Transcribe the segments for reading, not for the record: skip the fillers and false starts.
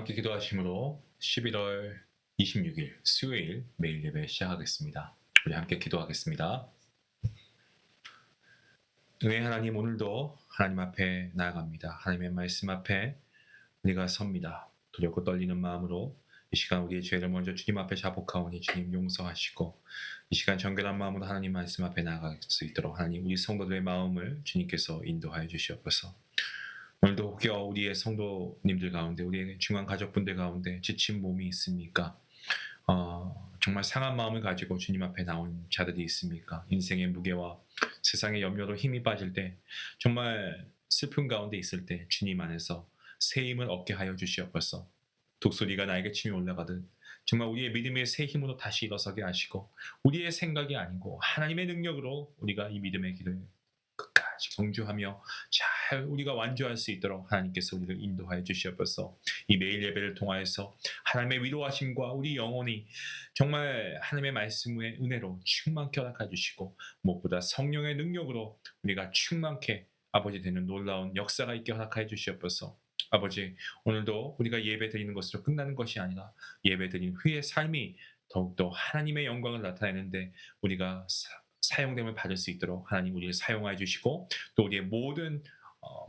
함께 기도하심으로 11월 26일 수요일 매일 예배 시작하겠습니다. 우리 함께 기도하겠습니다. 은혜 하나님, 오늘도 하나님 앞에 나아갑니다. 하나님의 말씀 앞에 우리가 섭니다. 두렵고 떨리는 마음으로 이 시간 우리의 죄를 먼저 주님 앞에 자복하오니 주님 용서하시고, 이 시간 정결한 마음으로 하나님 말씀 앞에 나아갈 수 있도록 하나님 우리 성도들의 마음을 주님께서 인도하여 주시옵소서. 오늘도 혹여 우리의 성도님들 가운데, 우리의 중한 가족분들 가운데 지친 몸이 있습니까? 정말 상한 마음을 가지고 주님 앞에 나온 자들이 있습니까? 인생의 무게와 세상의 염려로 힘이 빠질 때, 정말 슬픔 가운데 있을 때 주님 안에서 새 힘을 얻게 하여 주시옵소서. 독수리가 나에게 침이 올라가듯 정말 우리의 믿음의 새 힘으로 다시 일어서게 하시고, 우리의 생각이 아니고 하나님의 능력으로 우리가 이 믿음의 길을 끝까지 경주하며 잘 우리가 완주할 수 있도록 하나님께서 우리를 인도하여 주시옵소서. 이 매일 예배를 통하여서 하나님의 위로하심과 우리 영혼이 정말 하나님의 말씀의 은혜로 충만케 허락해 주시고, 무엇보다 성령의 능력으로 우리가 충만케 아버지 되는 놀라운 역사가 있게 허락해 주시옵소서. 아버지, 오늘도 우리가 예배 드리는 것으로 끝나는 것이 아니라 예배 드린 후의 삶이 더욱더 하나님의 영광을 나타내는데 우리가 사용됨을 받을 수 있도록 하나님 우리를 사용하여 주시고, 또 우리의 모든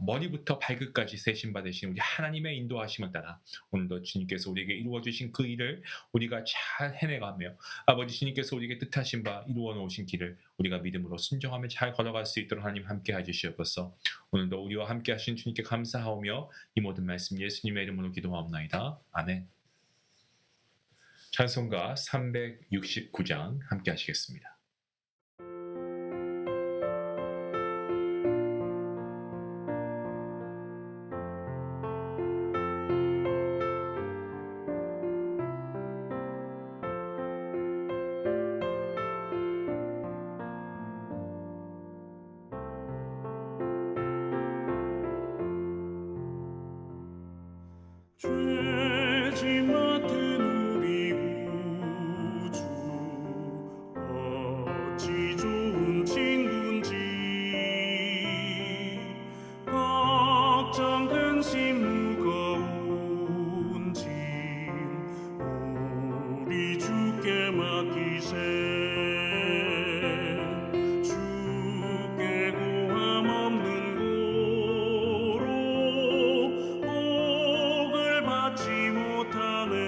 머리부터 발끝까지 세심 받으신 우리 하나님의 인도하심을 따라 오늘도 주님께서 우리에게 이루어 주신 그 일을 우리가 잘 해내가며, 아버지 주님께서 우리에게 뜻하신 바 이루어 놓으신 길을 우리가 믿음으로 순종하며 잘 걸어갈 수 있도록 하나님 함께 해주시옵소서. 오늘도 우리와 함께 하신 주님께 감사하오며 이 모든 말씀 예수님의 이름으로 기도하옵나이다. 아멘. 찬송가 369장 함께 하시겠습니다. 죄짐 맡은 우리 구주 어찌 좋은 친구인지, 걱정 근심 무거운 짐 우리 주께 맡기세. 주께 고함 없는 고로 복을 받지 못하네.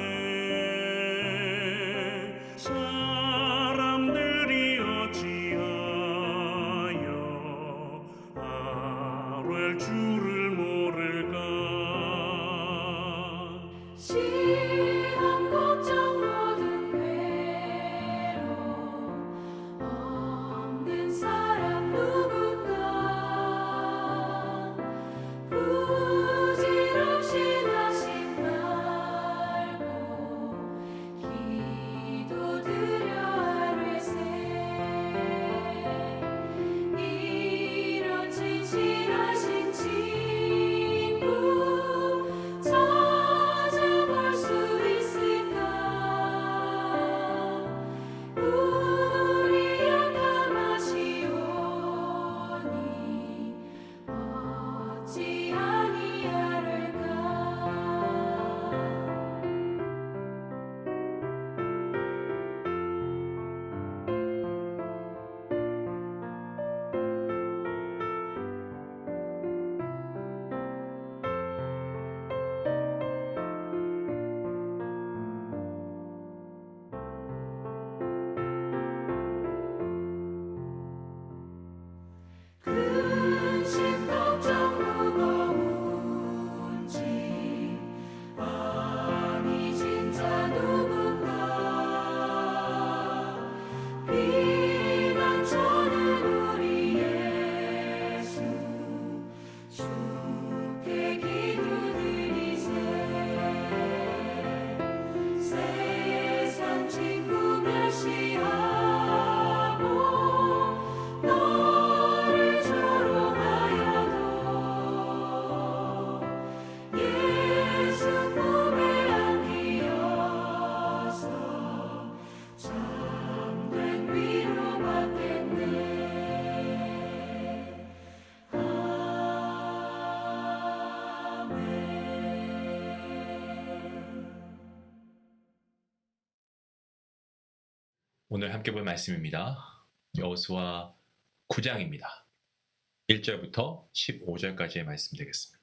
오늘 함께 볼 말씀입니다. 여호수아 9장입니다. 1절부터 15절까지의 말씀 되겠습니다.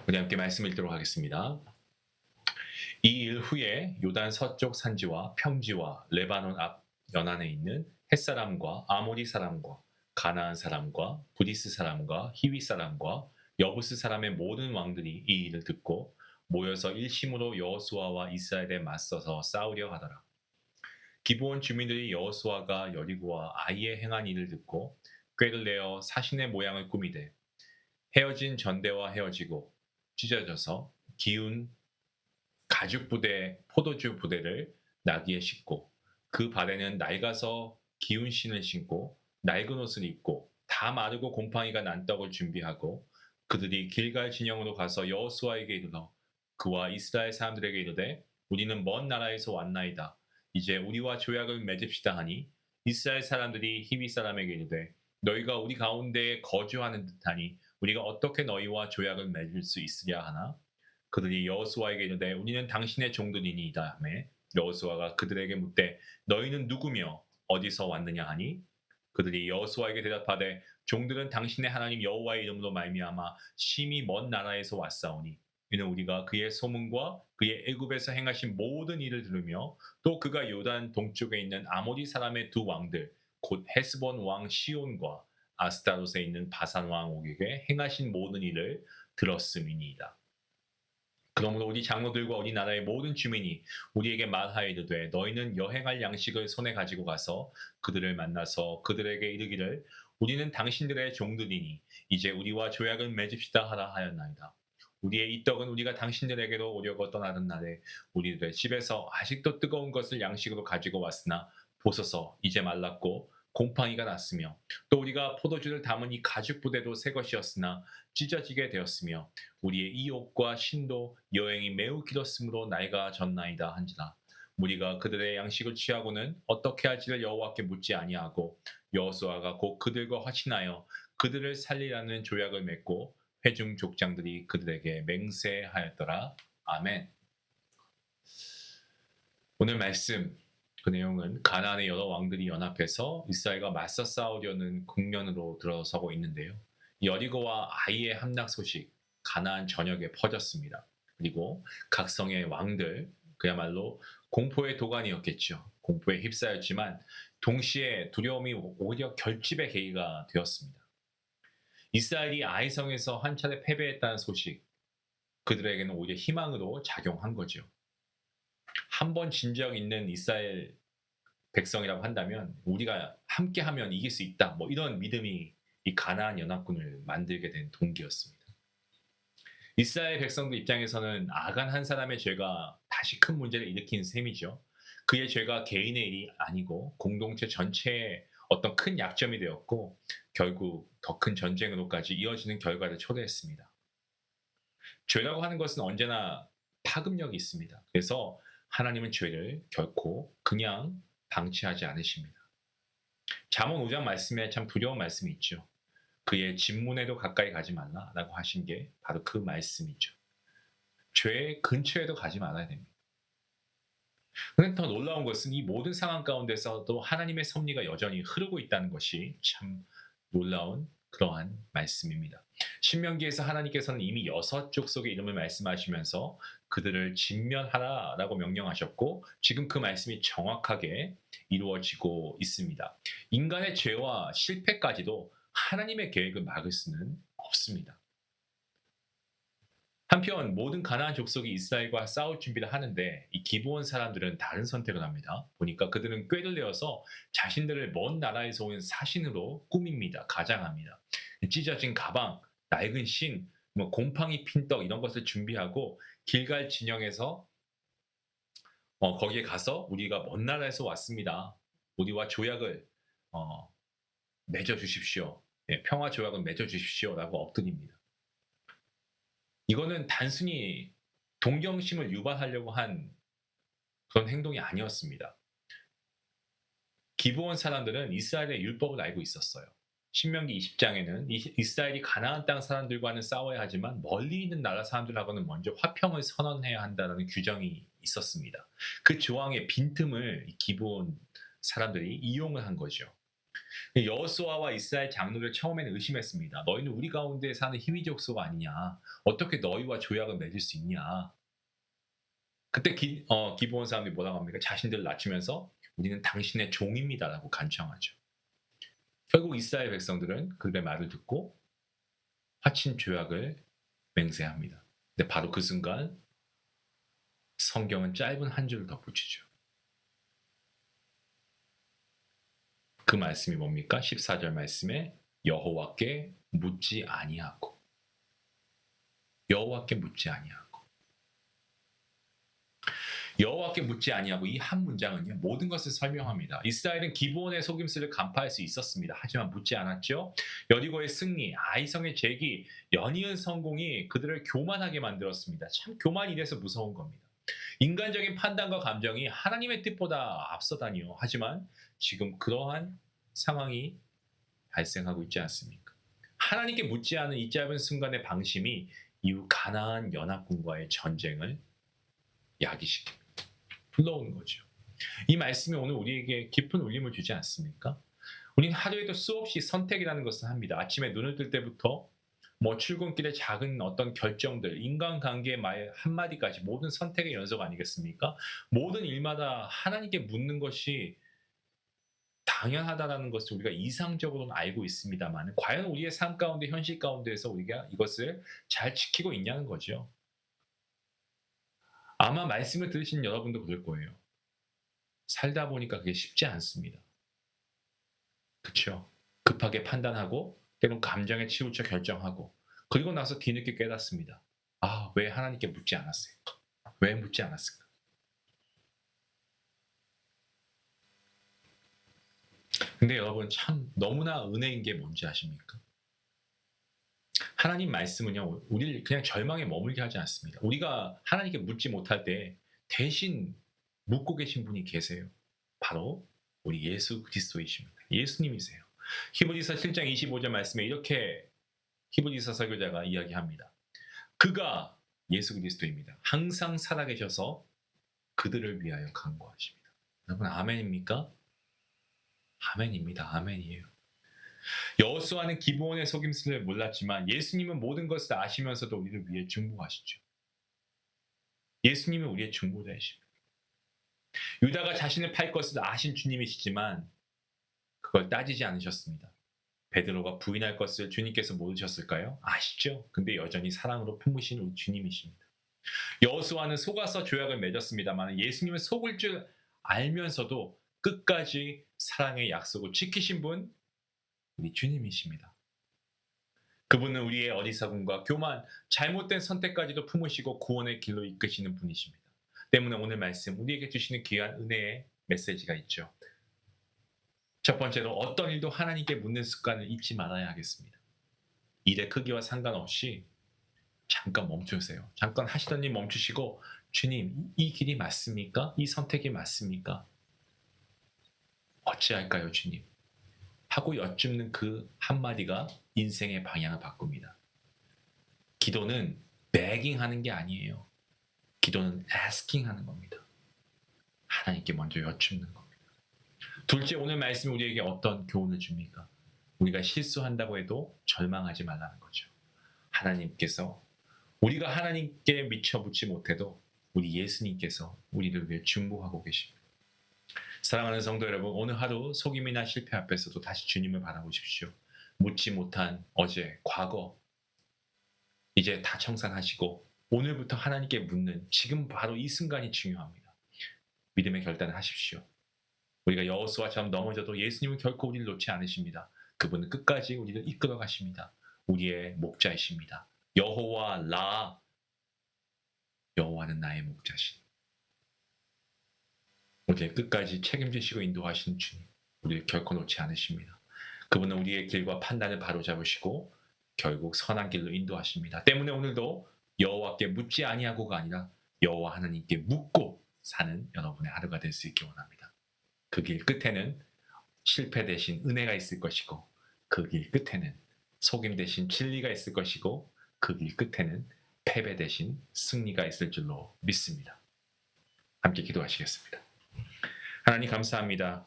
우리 함께 말씀 읽도록 하겠습니다. 이 일 후에 요단 서쪽 산지와 평지와 레바논 앞 연안에 있는 햇사람과 아모리 사람과 가나안 사람과 브리스 사람과 히위 사람과 여부스 사람의 모든 왕들이 이 일을 듣고 모여서 일심으로 여호수아와 이스라엘에 맞서서 싸우려 하더라. 기브온 주민들이 여호수아가 여리고와 아이에 행한 일을 듣고 꾀를 내어 사신의 모양을 꾸미되 헤어진 전대와 헤어지고 찢어져서 기운 가죽 부대 포도주 부대를 나귀에 싣고 그 발에는 낡아서 기운 신을 신고 낡은 옷을 입고 다 마르고 곰팡이가 난 떡을 준비하고 그들이 길갈 진영으로 가서 여호수아에게 이르러 그와 이스라엘 사람들에게 이르되 우리는 먼 나라에서 왔나이다. 이제 우리와 조약을 맺읍시다 하니 이스라엘 사람들이 히위 사람에게 이르되 너희가 우리 가운데에 거주하는 듯하니 우리가 어떻게 너희와 조약을 맺을 수 있으랴 하나 그들이 여호수아에게 이르되 우리는 당신의 종들이니이다 하매 여호수아가 그들에게 묻되 너희는 누구며 어디서 왔느냐 하니 그들이 여호수아에게 대답하되 종들은 당신의 하나님 여호와의 이름으로 말미암아 심히 먼 나라에서 왔사오니 이는 우리가 그의 소문과 그의 애굽에서 행하신 모든 일을 들으며 또 그가 요단 동쪽에 있는 아모리 사람의 두 왕들 곧 헤스본 왕 시온과 아스타롯에 있는 바산 왕 옥에게 행하신 모든 일을 들었음이니이다. 그러므로 우리 장로들과 우리 나라의 모든 주민이 우리에게 말하이르되 너희는 여행할 양식을 손에 가지고 가서 그들을 만나서 그들에게 이르기를 우리는 당신들의 종들이니 이제 우리와 조약을 맺읍시다 하라 하였나이다. 우리의 이 떡은 우리가 당신들에게로 오려고 떠나는 날에 우리들의 집에서 아직도 뜨거운 것을 양식으로 가지고 왔으나 보소서 이제 말랐고 곰팡이가 났으며 또 우리가 포도주를 담은 이 가죽 부대도 새 것이었으나 찢어지게 되었으며 우리의 이 옷과 신도 여행이 매우 길었으므로 나이가 졌나이다 한지라. 우리가 그들의 양식을 취하고는 어떻게 할지를 여호와께 묻지 아니하고 여호수아가 곧 그들과 화친하여 그들을 살리라는 조약을 맺고 회중 족장들이 그들에게 맹세하였더라. 아멘. 오늘 말씀 그 내용은 가나안의 여러 왕들이 연합해서 이스라엘과 맞서 싸우려는 국면으로 들어서고 있는데요. 여리고와 아이의 함락 소식 가나안 전역에 퍼졌습니다. 그리고 각 성의 왕들 그야말로 공포의 도가니였겠죠. 공포에 휩싸였지만 동시에 두려움이 오히려 결집의 계기가 되었습니다. 이스라엘이 아이성에서 한 차례 패배했다는 소식 그들에게는 오히려 희망으로 작용한 거죠. 한 번 진 적 있는 이스라엘 백성이라고 한다면 우리가 함께하면 이길 수 있다. 뭐 이런 믿음이 이 가나안 연합군을 만들게 된 동기였습니다. 이스라엘 백성들 입장에서는 아간 한 사람의 죄가 다시 큰 문제를 일으킨 셈이죠. 그의 죄가 개인의 일이 아니고 공동체 전체의 어떤 큰 약점이 되었고 결국 더 큰 전쟁으로까지 이어지는 결과를 초래했습니다. 죄라고 하는 것은 언제나 파급력이 있습니다. 그래서 하나님은 죄를 결코 그냥 방치하지 않으십니다. 잠언 5장 말씀에 참 두려운 말씀이 있죠. 그의 진문에도 가까이 가지 말라라고 하신 게 바로 그 말씀이죠. 죄 근처에도 가지 말아야 됩니다. 그런데 더 놀라운 것은 이 모든 상황 가운데서도 하나님의 섭리가 여전히 흐르고 있다는 것이 참 놀라운 그러한 말씀입니다. 신명기에서 하나님께서는 이미 6족속의 이름을 말씀하시면서 그들을 진멸하라라고 명령하셨고 지금 그 말씀이 정확하게 이루어지고 있습니다. 인간의 죄와 실패까지도 하나님의 계획을 막을 수는 없습니다. 한편 모든 가나안 족속이 이스라엘과 싸울 준비를 하는데 이 기브온 사람들은 다른 선택을 합니다. 보니까 그들은 꾀를 내어서 자신들을 먼 나라에서 온 사신으로 꾸밉니다. 가장합니다. 찢어진 가방, 낡은 신, 곰팡이 핀 떡 이런 것을 준비하고 길갈 진영에서 거기에 가서 우리가 먼 나라에서 왔습니다. 우리와 조약을 맺어주십시오. 평화 조약을 맺어주십시오라고 엎드립니다. 이거는 단순히 동경심을 유발하려고 한 그런 행동이 아니었습니다. 기브온 사람들은 이스라엘의 율법을 알고 있었어요. 신명기 20장에는 이스라엘이 가나안 땅 사람들과는 싸워야 하지만 멀리 있는 나라 사람들하고는 먼저 화평을 선언해야 한다는 규정이 있었습니다. 그 조항의 빈틈을 기브온 사람들이 이용을 한 거죠. 여호수아와 이스라엘 장로들 처음에는 의심했습니다. 너희는 우리 가운데 사는 희위 족속 아니냐? 어떻게 너희와 조약을 맺을 수 있냐? 그때 기브온 사람들이 뭐라고 합니까? 자신들을 낮추면서 우리는 당신의 종입니다라고 간청하죠. 결국 이스라엘 백성들은 그들의 말을 듣고 화친 조약을 맹세합니다. 근데 바로 그 순간 성경은 짧은 한 줄을 덧붙이죠. 그 말씀이 뭡니까? 14절 말씀에 여호와께 묻지 아니하고, 여호와께 묻지 아니하고, 여호와께 묻지 아니하고, 이 한 문장은요 모든 것을 설명합니다. 이스라엘은 기브온의 속임수를 간파할 수 있었습니다. 하지만 묻지 않았죠. 여리고의 승리, 아이성의 재기, 연이은 성공이 그들을 교만하게 만들었습니다. 참 교만이 돼서 무서운 겁니다. 인간적인 판단과 감정이 하나님의 뜻보다 앞서다니요. 하지만 지금 그러한 상황이 발생하고 있지 않습니까? 하나님께 묻지 않은 이 짧은 순간의 방심이 이후 가나안 연합군과의 전쟁을 야기시킵니다. 불러오는 거죠. 이 말씀이 오늘 우리에게 깊은 울림을 주지 않습니까? 우리는 하루에도 수없이 선택이라는 것을 합니다. 아침에 눈을 뜰 때부터 출근길의 작은 어떤 결정들, 인간관계의 말 한마디까지 모든 선택의 연속 아니겠습니까? 모든 일마다 하나님께 묻는 것이 당연하다는 것을 우리가 이상적으로는 알고 있습니다만 과연 우리의 삶 가운데, 현실 가운데에서 우리가 이것을 잘 지키고 있냐는 거죠. 아마 말씀을 들으신 여러분도 그럴 거예요. 살다 보니까 그게 쉽지 않습니다. 그렇죠? 급하게 판단하고 때론 감정에 치우쳐 결정하고 그리고 나서 뒤늦게 깨닫습니다. 아, 왜 하나님께 묻지 않았어요? 왜 묻지 않았을까? 근데 여러분 참 너무나 은혜인 게 뭔지 아십니까? 하나님 말씀은요 우리를 그냥 절망에 머물게 하지 않습니다. 우리가 하나님께 묻지 못할 때 대신 묻고 계신 분이 계세요. 바로 우리 예수 그리스도이십니다. 예수님이세요. 히브리서 7장 25절 말씀에 이렇게 히브리서 설교자가 이야기합니다. 그가 예수 그리스도입니다. 항상 살아계셔서 그들을 위하여 간구하십니다. 여러분 아멘입니까? 아멘입니다. 아멘이에요. 여호수아는 기브온의 속임수를 몰랐지만 예수님은 모든 것을 아시면서도 우리를 위해 중보하시죠. 예수님은 우리의 중보자이십니다. 유다가 자신을 팔 것을 아신 주님이시지만 그걸 따지지 않으셨습니다. 베드로가 부인할 것을 주님께서 모르셨을까요? 아시죠? 근데 여전히 사랑으로 품으신 우리 주님이십니다. 여호수아는 속아서 조약을 맺었습니다만 예수님은 속을 줄 알면서도 끝까지 사랑의 약속을 지키신 분 우리 주님이십니다. 그분은 우리의 어리석음과 교만, 잘못된 선택까지도 품으시고 구원의 길로 이끄시는 분이십니다. 때문에 오늘 말씀 우리에게 주시는 귀한 은혜의 메시지가 있죠. 첫 번째로 어떤 일도 하나님께 묻는 습관을 잊지 말아야 하겠습니다. 일의 크기와 상관없이 잠깐 멈추세요. 잠깐 하시던 일 멈추시고 주님 이 길이 맞습니까? 이 선택이 맞습니까? 어찌할까요 주님? 하고 여쭙는 그 한마디가 인생의 방향을 바꿉니다. 기도는 begging 하는 게 아니에요. 기도는 asking 하는 겁니다. 하나님께 먼저 여쭙는 겁니다. 둘째, 오늘 말씀이 우리에게 어떤 교훈을 줍니까? 우리가 실수한다고 해도 절망하지 말라는 거죠. 하나님께서 우리가 하나님께 미처 묻지 못해도 우리 예수님께서 우리를 위해 중보하고 계십니다. 사랑하는 성도 여러분, 오늘 하루 속임이나 실패 앞에서도 다시 주님을 바라보십시오. 묻지 못한 어제, 과거 이제 다 청산하시고 오늘부터 하나님께 묻는 지금 바로 이 순간이 중요합니다. 믿음의 결단을 하십시오. 우리가 여호수아처럼 넘어져도 예수님은 결코 우리를 놓지 않으십니다. 그분은 끝까지 우리를 이끌어 가십니다. 우리의 목자이십니다. 여호와 라, 여호와는 나의 목자신. 우리의 끝까지 책임지시고 인도하시는 주님, 우리를 결코 놓지 않으십니다. 그분은 우리의 길과 판단을 바로잡으시고 결국 선한 길로 인도하십니다. 때문에 오늘도 여호와께 묻지 아니하고가 아니라 여호와 하나님께 묻고 사는 여러분의 하루가 될 수 있기 원합니다. 그 길 끝에는 실패 대신 은혜가 있을 것이고 그 길 끝에는 속임 대신 진리가 있을 것이고 그 길 끝에는 패배 대신 승리가 있을 줄로 믿습니다. 함께 기도하시겠습니다. 하나님 감사합니다.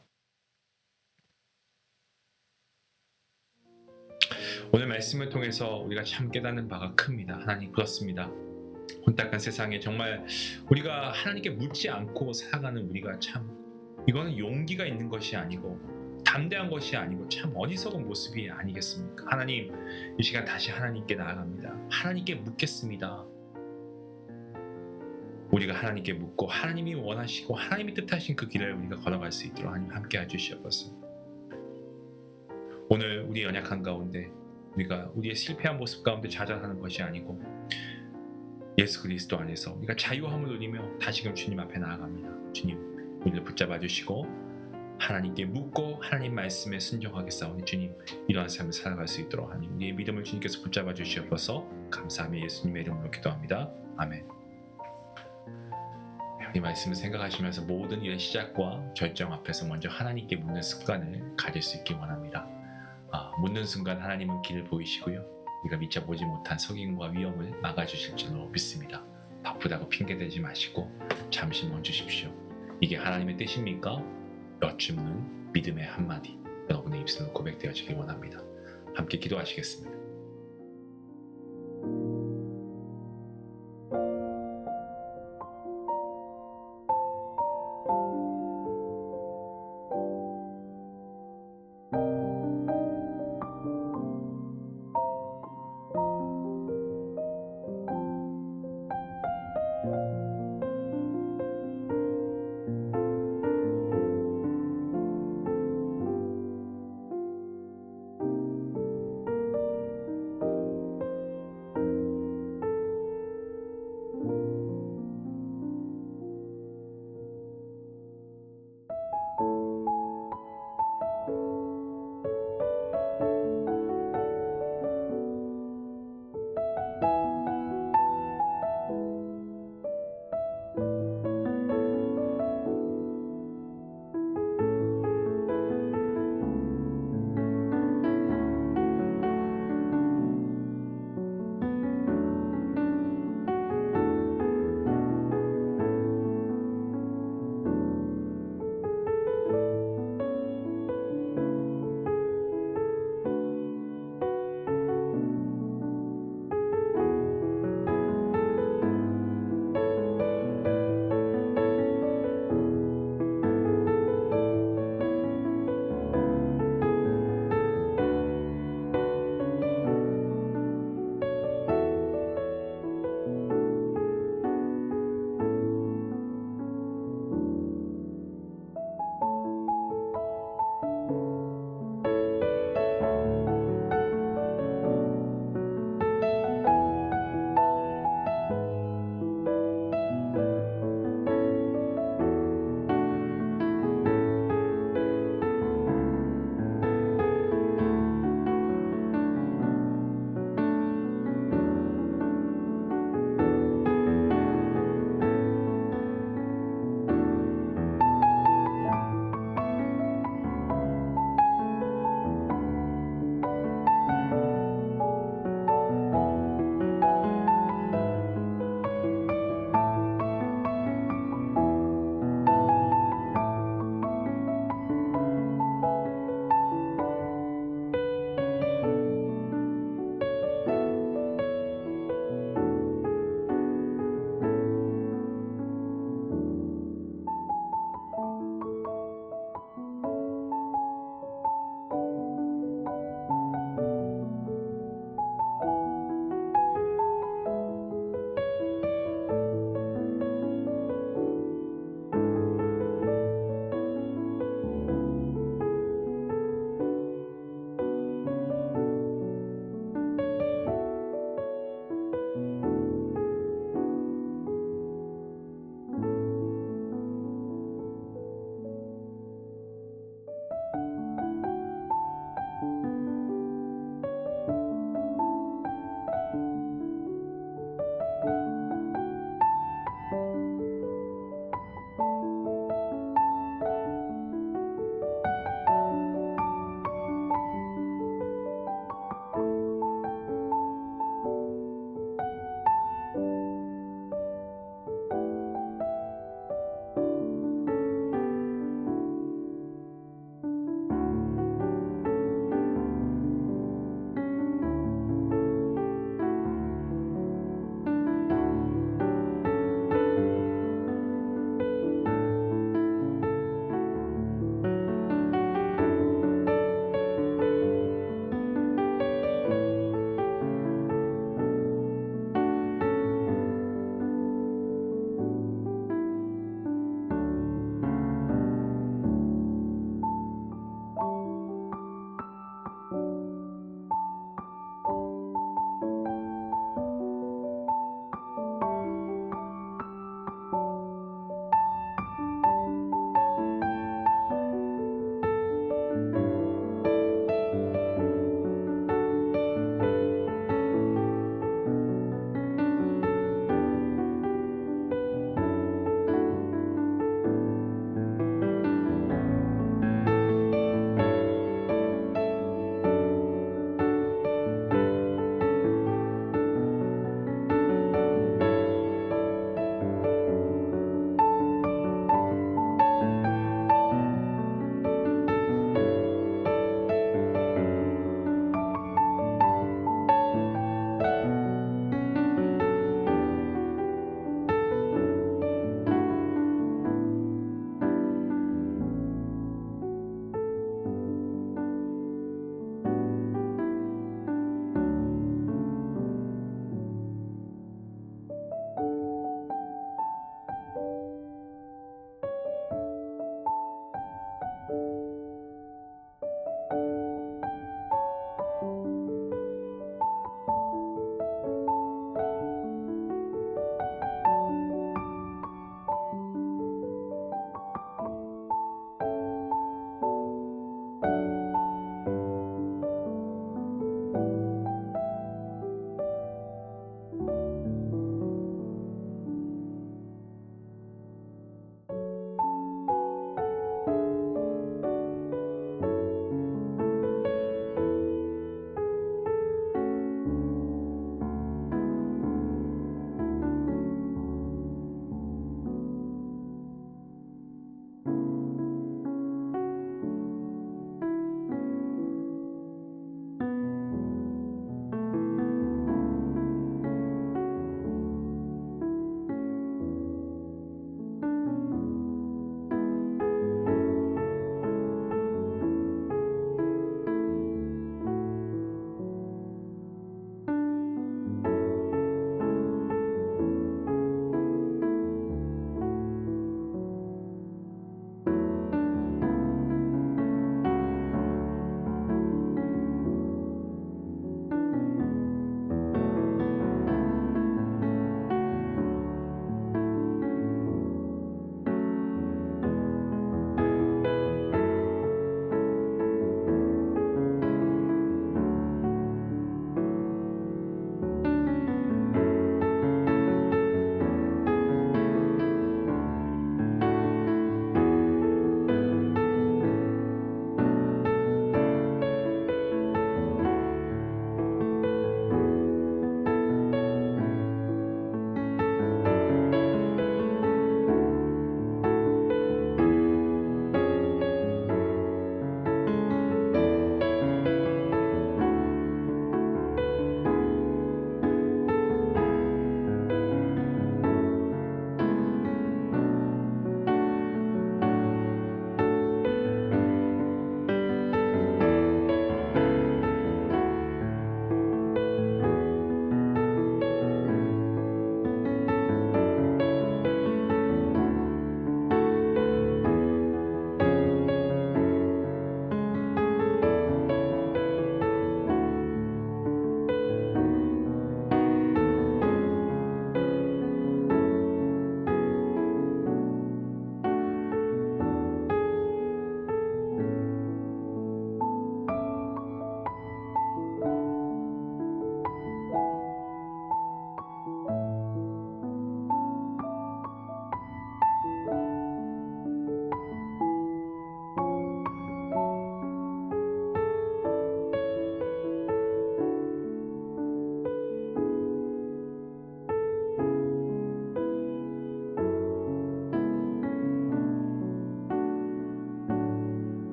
오늘 말씀을 통해서 우리가 참 깨닫는 바가 큽니다. 하나님 그렇습니다. 혼탁한 세상에 정말 우리가 하나님께 묻지 않고 살아가는 우리가 참 이거는 용기가 있는 것이 아니고 담대한 것이 아니고 참 어리석은 모습이 아니겠습니까? 하나님 이 시간 다시 하나님께 나아갑니다. 하나님께 묻겠습니다. 우리가 하나님께 묻고 하나님이 원하시고 하나님이 뜻하신 그 길을 우리가 걸어갈 수 있도록 하나님 함께 해주시옵소서. 오늘 우리 연약한 가운데 우리가 우리의 실패한 모습 가운데 좌절하는 것이 아니고 예수 그리스도 안에서 우리가 자유함을 누리며 다시금 주님 앞에 나아갑니다. 주님 우리를 붙잡아 주시고 하나님께 묻고 하나님 말씀에 순종하게 싸우니 주님 이러한 삶을 살아갈 수 있도록 하나님 우리의 믿음을 주님께서 붙잡아 주시옵소서. 감사하며 예수님의 이름으로 기도합니다. 아멘. 이 말씀을 생각하시면서 모든 일의 시작과 결정 앞에서 먼저 하나님께 묻는 습관을 가질 수 있기 원합니다. 묻는 순간 하나님은 길을 보이시고요. 우리가 미처 보지 못한 속임과 위험을 막아주실 줄로 믿습니다. 바쁘다고 핑계대지 마시고 잠시 멈추십시오. 이게 하나님의 뜻입니까? 여쭙는 믿음의 한마디 여러분의 입술로 고백되어지길 원합니다. 함께 기도하시겠습니다.